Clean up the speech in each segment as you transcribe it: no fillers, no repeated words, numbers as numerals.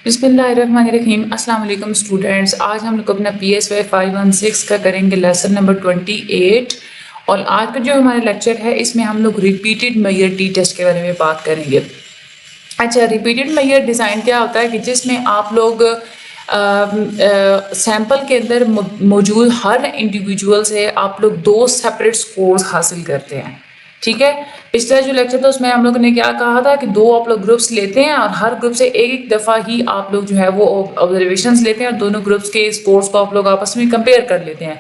बिस्मिल्लाहिर्रहमानिर्रहीम। अस्सलाम वालेकुम स्टूडेंट्स। आज हम लोग अपना PSY 516 का करेंगे लेसन नंबर 28। और आज का जो हमारा लेक्चर है इसमें हम लोग रिपीटेड मेजर टी टेस्ट के बारे में बात करेंगे। अच्छा, रिपीटेड मेजर डिज़ाइन क्या होता है कि जिसमें आप लोग सैंपल के अंदर मौजूद हर इंडिविजुअल से आप लोग 2 सेपरेट स्कोर्स हासिल करते हैं। ठीक है, पिछला जो लेक्चर था उसमें हम लोग ने क्या कहा था कि 2 आप लोग ग्रुप्स लेते हैं और हर ग्रुप से एक दफ़ा ही आप लोग जो है वो ऑब्जर्वेशंस लेते हैं और दोनों ग्रुप्स के स्कोर्स को आप लोग आपस में कंपेयर कर लेते हैं।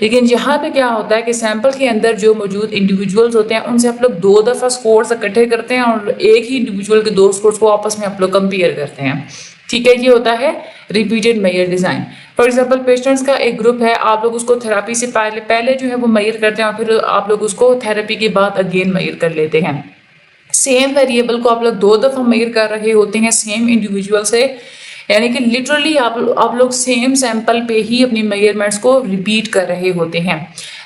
लेकिन यहाँ पे क्या होता है कि सैंपल के अंदर जो मौजूद इंडिविजुअल्स होते हैं उनसे आप लोग 2 दफ़ा स्कोर्स इकट्ठे करते हैं और एक ही इंडिविजुअल के 2 स्कोर्स को आपस में आप लोग कंपेयर करते हैं। ठीक है, ये होता है repeated measure design. For example patients का एक ग्रुप है, आप लोग उसको थेरेपी से पहले जो है वो मेजर करते हैं और फिर आप लोग उसको थेरेपी के बाद अगेन मेजर कर लेते हैं। सेम वेरिएबल को आप लोग 2 दफ़ा मेजर कर रहे होते हैं सेम इंडिविजुअल से, यानी कि लिटरली आप लोग सेम सैंपल पे ही अपनी मेजरमेंट्स को रिपीट कर रहे होते हैं।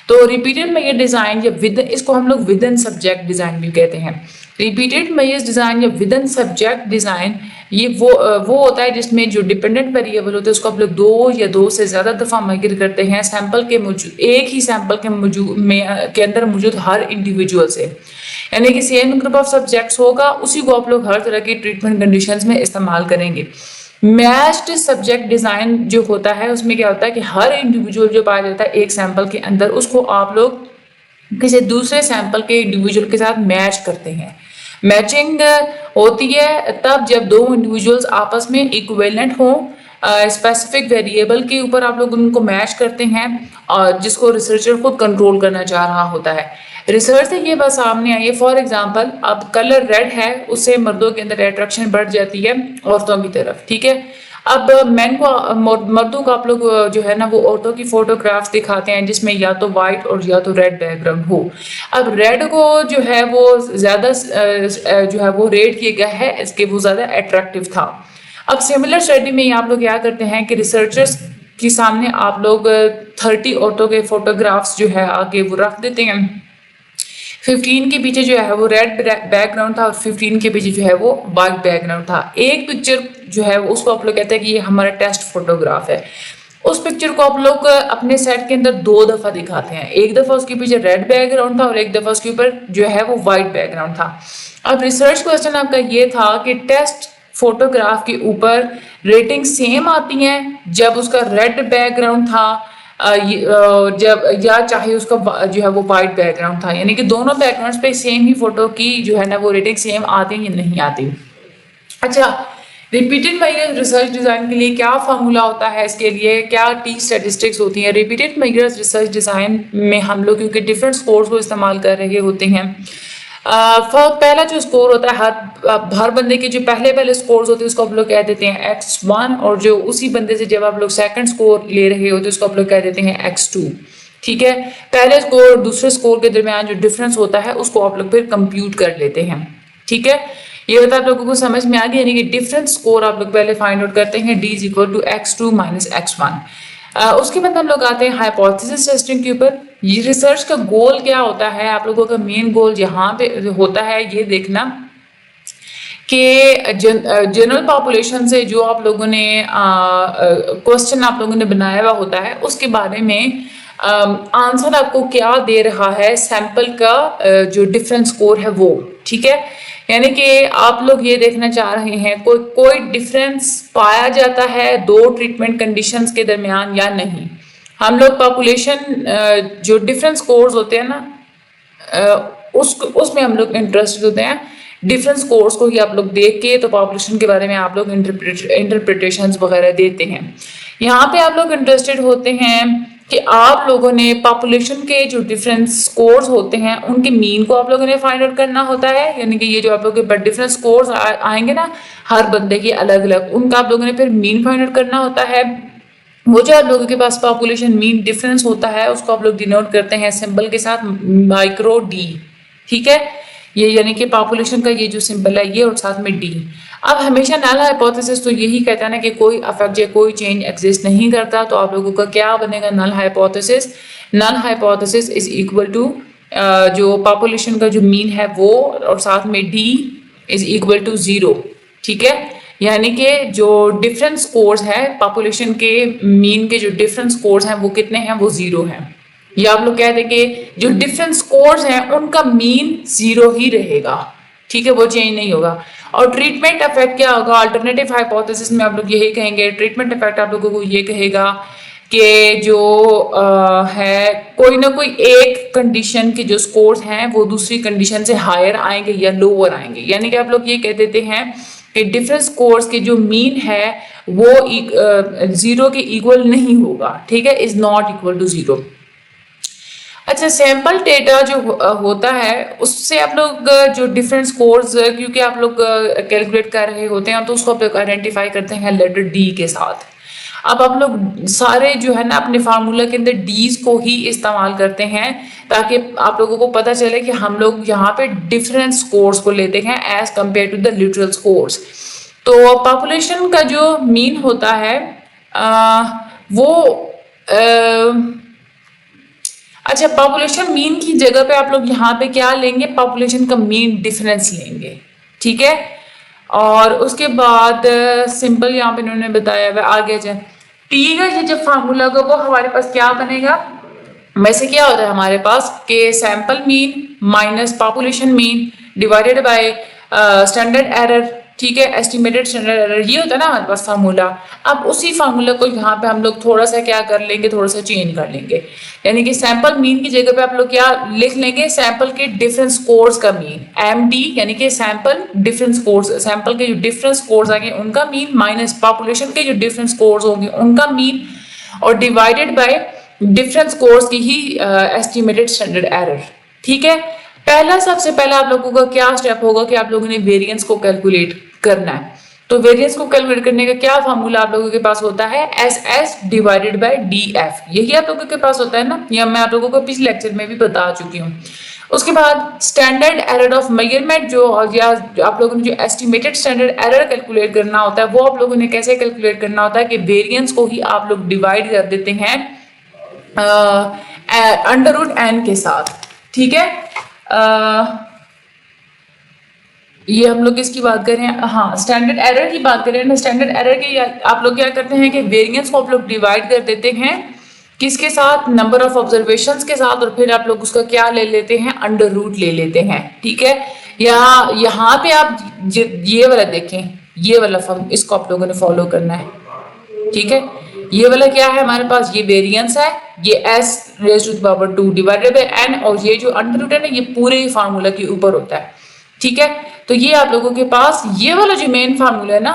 तो रिपीटेड मेजर डिज़ाइन या इसको हम लोग विद इन सब्जेक्ट डिज़ाइन भी कहते हैं। रिपीटेड मेजर डिज़ाइन या विद इन सब्जेक्ट डिज़ाइन ये वो होता है जिसमें जो डिपेंडेंट वेरिएबल होते हैं उसको आप लोग 2 या 2 से ज़्यादा दफ़ा मेजर करते हैं सैंपल के एक ही सैंपल के अंदर मौजूद हर इंडिविजुअल से, यानी कि सेम ग्रुप ऑफ सब्जेक्ट्स होगा उसी को आप लोग हर तरह की ट्रीटमेंट कंडीशंस में इस्तेमाल करेंगे। मैच्ड सब्जेक्ट डिज़ाइन जो होता है उसमें क्या होता है कि हर इंडिविजुअल जो पाया जाता है एक सैंपल के अंदर उसको आप लोग किसी दूसरे सैंपल के इंडिविजुअल के साथ मैच करते हैं। मैचिंग होती है तब जब 2 इंडिविजुअल्स आपस में इक्विवेलेंट हों, स्पेसिफिक वेरिएबल के ऊपर आप लोग उनको मैच करते हैं और जिसको रिसर्चर खुद कंट्रोल करना चाह रहा होता है। रिसर्च से ये बात सामने आई है, फॉर एग्जांपल अब कलर रेड है उससे मर्दों के अंदर अट्रैक्शन बढ़ जाती है औरतों की तरफ। ठीक है, अब मर्दों को आप लोग जो है ना वो औरतों की फोटोग्राफ्स दिखाते हैं जिसमें या तो वाइट और या तो रेड बैकग्राउंड हो। अब रेड को जो है वो ज़्यादा जो है वो रेट किया गया है इसके वो ज़्यादा अट्रैक्टिव था। अब सिमिलर स्टडी में आप लोग क्या करते हैं कि रिसर्चर्स के सामने आप लोग 30 औरतों के फोटोग्राफ्स जो है आगे वो रख देते हैं। 15 के पीछे जो है वो रेड बैकग्राउंड था और 15 के पीछे जो है वो वाइट बैकग्राउंड था। एक पिक्चर जो है उसको आप लोग कहते हैं कि ये हमारा टेस्ट फोटोग्राफ है। उस पिक्चर को आप लोग अपने सेट के अंदर 2 दफ़ा दिखाते हैं, एक दफ़ा उसके पीछे रेड बैकग्राउंड था और एक दफ़ा उसके ऊपर जो है वो वाइट बैकग्राउंड था। अब रिसर्च क्वेश्चन आपका ये था कि टेस्ट फोटोग्राफ के ऊपर रेटिंग सेम आती हैं जब उसका रेड बैकग्राउंड था जब या चाहे उसका जो है वो वाइट बैकग्राउंड था, यानी कि दोनों बैकग्राउंड्स पे सेम ही फोटो की जो है ना वो रेटिंग सेम आती है या नहीं आती। अच्छा, रिपीटेड मेजर रिसर्च डिज़ाइन के लिए क्या फार्मूला होता है, इसके लिए क्या टी स्टैटिस्टिक्स होती हैं। रिपीटेड मेजर रिसर्च डिज़ाइन में हम लोग क्योंकि डिफरेंट स्कोर्स को इस्तेमाल कर रहे होते हैं। पहला जो स्कोर होता है हर बंदे के जो पहले स्कोर्स होते हैं उसको आप लोग कह देते हैं X1 और जो उसी बंदे से जब आप लोग सेकंड स्कोर ले रहे होते हैं उसको आप लोग कह देते हैं X2। ठीक है, पहले स्कोर और दूसरे स्कोर के दरमियान जो डिफरेंस होता है उसको आप लोग फिर कंप्यूट कर लेते हैं। ठीक है, ये बता आप लोगों को समझ में आ गया, यानी कि डिफरेंट स्कोर आप लोग पहले फाइंड आउट करते हैं D = X2 - X1। उसके बाद हम लोग आते हैं हाइपोथेसिस टेस्टिंग के ऊपर। ये रिसर्च का गोल क्या होता है, आप लोगों का मेन गोल यहाँ पे होता है ये देखना कि जनरल पॉपुलेशन से जो आप लोगों ने क्वेश्चन आप लोगों ने बनाया हुआ होता है उसके बारे में आंसर आपको क्या दे रहा है सैंपल का जो डिफरेंट स्कोर है वो। ठीक है, यानी कि आप लोग ये देखना चाह रहे हैं कोई डिफरेंस पाया जाता है 2 ट्रीटमेंट कंडीशंस के दरमियान या नहीं। हम लोग पॉपुलेशन जो डिफरेंट स्कोर्स होते हैं ना उसमें हम लोग इंटरेस्टेड होते हैं। डिफरेंट स्कोर्स को ही आप लोग देख के तो पॉपुलेशन के बारे में आप लोग इंटरप्रिटेशंस वगैरह देते हैं। यहाँ पे आप लोग इंटरेस्टेड होते हैं कि आप लोगों ने पॉपुलेशन के जो डिफरेंट स्कोर्स होते हैं उनके मीन को आप लोगों ने फाइंड आउट करना होता है, यानी कि ये जो आप लोगों के डिफरेंट स्कोर्स आएंगे ना हर बंदे के अलग अलग, उनका आप लोगों ने फिर मीन फाइंड आउट करना होता है। वो जो आप लोगों के पास पॉपुलेशन मीन डिफरेंस होता है उसको आप लोग डिनोट करते हैं सिंबल के साथ माइक्रो D। ठीक है, ये यानी कि पॉपुलेशन का ये जो सिंबल है ये और साथ में D। अब हमेशा नल हाइपोथेसिस तो यही कहता है ना कि कोई अफेक्ट या कोई चेंज एग्जिस्ट नहीं करता, तो आप लोगों का क्या बनेगा null hypothesis. Null hypothesis is equal to जो पॉपुलेशन का जो मीन है वो और साथ में D इज इक्वल टू 0। ठीक है, यानी कि जो डिफरेंट स्कोर्स हैं पॉपुलेशन के मीन के जो डिफरेंट स्कोर्स हैं वो कितने हैं, वो 0 हैं। या आप लोग कह दें कि जो डिफरेंट स्कोर्स हैं उनका मीन 0 ही रहेगा, ठीक है, वो चेंज नहीं होगा। और ट्रीटमेंट इफेक्ट क्या होगा, अल्टरनेटिव हाइपोथेसिस में आप लोग यही कहेंगे, ट्रीटमेंट इफेक्ट आप लोगों को ये कहेगा कि जो है कोई ना कोई एक कंडीशन के जो स्कोर्स हैं वो दूसरी कंडीशन से हायर आएंगे या लोअर आएंगे। यानी कि आप लोग ये कह देते हैं कि डिफरेंट स्कोर्स के जो मीन है वो 0 के इक्वल नहीं होगा, ठीक है, इज नॉट इक्वल टू 0। अच्छा, सैंपल डेटा जो होता है उससे आप लोग जो डिफरेंट स्कोर्स क्योंकि आप लोग कैलकुलेट कर रहे होते हैं तो उसको आप लोग आइडेंटिफाई करते हैं लेटर डी के साथ। अब आप लोग सारे जो है ना अपने फार्मूला के अंदर डीज को ही इस्तेमाल करते हैं ताकि आप लोगों को पता चले कि हम लोग यहाँ पे डिफरेंट स्कोर्स को लेते हैं as compare to the literal scores. तो पॉपुलेशन का जो मीन होता है वो अच्छा, पॉपुलेशन मीन की जगह पे आप लोग यहाँ पे क्या लेंगे, पॉपुलेशन का मीन डिफरेंस लेंगे, ठीक है। और उसके बाद सिंपल यहाँ पे इन्होंने बताया हुआ आगे जाए टी का ये जब फार्मूला होगा वो हमारे पास क्या बनेगा, वैसे क्या होता है हमारे पास कि sample mean minus population mean divided by standard error, ठीक है, एस्टिमेटेड स्टैंडर्ड एरर, ये होता है ना हमारे पास फार्मूला। अब उसी फार्मूला को यहाँ पे हम लोग थोड़ा सा क्या कर लेंगे, थोड़ा सा चेंज कर लेंगे। यानी कि सैंपल मीन की जगह पे आप लोग क्या लिख लेंगे, सैंपल के डिफरेंट स्कोर्स का मीन MD, यानी कि सैंपल डिफरेंट स्कोर्स, सैंपल के जो डिफरेंट स्कोर्स आएंगे उनका मीन माइनस पॉपुलेशन के जो डिफरेंट स्कोर्स होंगे उनका मीन और डिवाइडेड बाय डिफरेंट स्कोर्स की ही एस्टिमेटेड स्टैंडर्ड एरर, ठीक है। पहला सबसे पहला आप लोगों का क्या स्टेप होगा कि आप लोगों ने वेरिएंस को कैलकुलेट करना है। तो वेरिएंस को कैलकुलेट करने का क्या फार्मूला आप लोगों के पास होता है, SS डिवाइडेड बाय DF, यही आप लोगों के पास होता है ना, यह मैं आप लोगों को पिछले लेक्चर में भी बता चुकी हूँ। उसके बाद स्टैंडर्ड एरर ऑफ मेजरमेंट जो या आप लोगों ने जो एस्टिमेटेड स्टैंडर्ड एरर कैलकुलेट करना होता है वो आप लोगों ने कैसे कैलकुलेट करना होता है कि वेरिएंस को ही आप लोग डिवाइड कर देते हैं √n के साथ, ठीक है। ये हम लोग इसकी बात करें, हाँ स्टैंडर्ड एरर की बात करें ना, स्टैंडर्ड एरर के आप लोग क्या करते हैं कि वेरिएंस को आप लोग डिवाइड कर देते हैं किसके साथ, नंबर ऑफ ऑब्जर्वेशंस के साथ, और फिर आप लोग उसका क्या ले लेते हैं, √ ले लेते हैं, ठीक है। यहाँ पे आप ये वाला देखें, ये वाला फॉर्म इसको आप लोगों ने फॉलो करना है, ठीक है। ये वाला क्या है हमारे पास, ये वेरिएंस है, ये S⁻² डिवाइडेड बाय n, और ये जो √ है ना ये पूरे फार्मूला के ऊपर होता है, ठीक है। तो ये आप लोगों के पास ये वाला जो मेन फार्मूला है ना,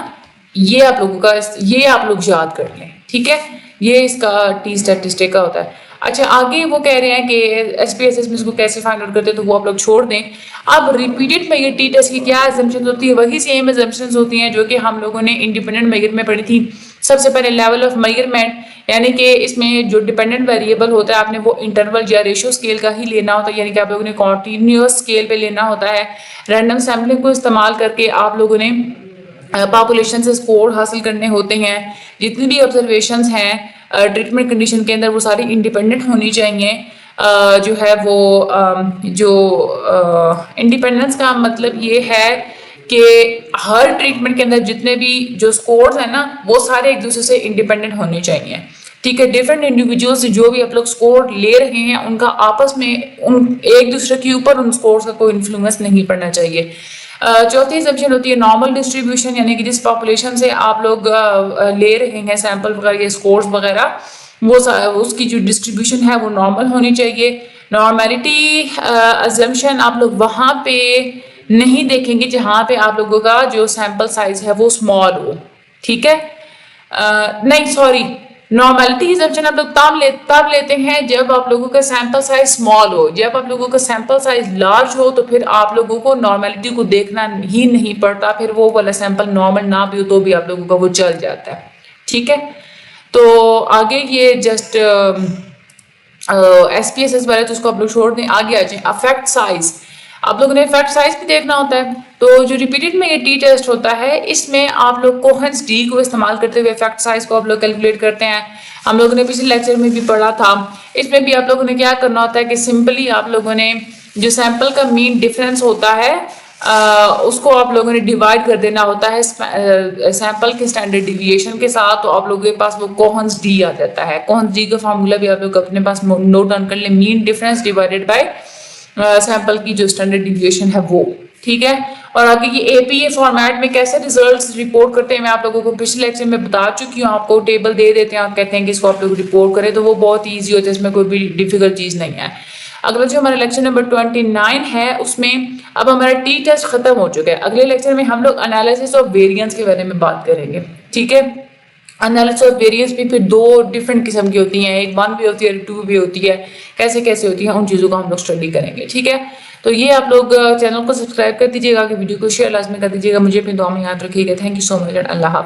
ये आप लोगों का, ये आप लोग याद कर लें, ठीक है। ये इसका टी स्टैटिस्टिक का होता है। अच्छा, आगे वो कह रहे हैं कि SPSS में इसको कैसे फाइंड आउट करते हैं, तो वो आप लोग छोड़ दें। अब रिपीटेड मेजर टी टेस्ट की क्या एजम्पशंस होती है, वही सेम एजम्पशंस होती हैं जो कि हम लोगों ने इंडिपेंडेंट मेजर में पढ़ी थी। सबसे पहले लेवल ऑफ मेजरमेंट, यानी कि इसमें जो डिपेंडेंट वेरिएबल होता है आपने वो इंटरवल या रेशियो स्केल का ही लेना होता है, यानी कि आप लोगों ने कॉन्टिन्यूअस स्केल पे लेना होता है। रैंडम सैम्पलिंग को इस्तेमाल करके आप लोगों ने पॉपुलेशन से स्कोर हासिल करने होते हैं। जितनी भी ऑब्जर्वेशंस हैं ट्रीटमेंट कंडीशन के अंदर वो सारी इंडिपेंडेंट होनी चाहिए। जो है वो जो इंडिपेंडेंस का मतलब ये है कि हर ट्रीटमेंट के अंदर जितने भी जो स्कोर्स हैं ना वो सारे एक दूसरे से इंडिपेंडेंट होने चाहिए, ठीक है। डिफरेंट इंडिविजुअल से जो भी आप लोग स्कोर ले रहे हैं उनका आपस में उन एक दूसरे के ऊपर उन स्कोर्स का कोई इन्फ्लुएंस नहीं पड़ना चाहिए। चौथी एग्जम्पशन होती है नॉर्मल डिस्ट्रीब्यूशन, यानी कि जिस पॉपुलेशन से आप लोग ले रहे हैं सैंपल वगैरह या स्कोर्स वगैरह, वो उसकी जो डिस्ट्रीब्यूशन है वो नॉर्मल होनी चाहिए। नॉर्मेलिटी एग्जम्पशन आप लोग वहाँ पे नहीं देखेंगे जहाँ पे आप लोगों का जो सैंपल साइज है वो स्मॉल हो, ठीक है। नहीं सॉरी, नॉर्मेलिटी एग्जम्पशन आप लोग तब लेते हैं जब आप लोगों का सैंपल साइज स्मॉल हो। जब आप लोगों का सैंपल साइज लार्ज हो तो फिर आप लोगों को नॉर्मेलिटी को देखना ही नहीं पड़ता, फिर वो वाला सैंपल नॉर्मल ना भी हो तो भी आप लोगों का वो चल जाता है, ठीक है। तो आगे ये जस्ट SPSS वाले तो उसको आप लोग छोड़ दें, आगे आ जाए अफेक्ट साइज। आप लोगों ने इफेक्ट साइज भी देखना होता है। तो जो रिपीटेड में ये टी टेस्ट होता है इसमें आप लोग कोहेंस डी को इस्तेमाल करते हुए इफेक्ट साइज को आप लोग कैलकुलेट करते हैं। हम लोगों ने पिछले लेक्चर में भी पढ़ा था। इसमें भी आप लोगों ने क्या करना होता है कि सिंपली आप लोगों ने जो सैंपल का मीन डिफरेंस होता है उसको आप लोगों ने डिवाइड कर देना होता है सैंपल के स्टैंडर्ड डिविएशन के साथ। तो आप लोगों के पास वो कोहन्स डी आ जाता है। कोहन्स डी का फार्मूला भी आप लोग अपने पास नोट डाउन कर ले, mean difference divided by sample की जो स्टैंडर्ड डिविएशन है वो, ठीक है। और आगे की एपीए फॉर्मेट में कैसे रिजल्ट्स रिपोर्ट करते हैं मैं आप लोगों को पिछले लेक्चर में बता चुकी हूँ। आपको टेबल दे देते हैं, आप कहते हैं कि इसको आप लोग रिपोर्ट करें, तो वो बहुत ईजी होता है, इसमें कोई भी डिफिकल्ट चीज़ नहीं है। अगला जो हमारा लेक्चर नंबर 29 है उसमें अब हमारा टी टेस्ट खत्म हो चुका है। अगले लेक्चर में हम लोग एनालिसिस ऑफ वेरिएंस के बारे में बात करेंगे, ठीक है। एनालिसिस ऑफ वेरिएंस भी फिर दो डिफरेंट किस्म की होती हैं, एक 1 भी होती है, 2 भी होती है, कैसे कैसे होती है उन चीज़ों को हम लोग स्टडी करेंगे, ठीक है। तो ये आप लोग चैनल को सब्सक्राइब कर दीजिएगा, कि वीडियो को शेयर लाजमी कर दीजिएगा, मुझे अपनी दुआ में याद रखिएगा। थैंक यू सो मच, अल्लाह हाफ़िज़।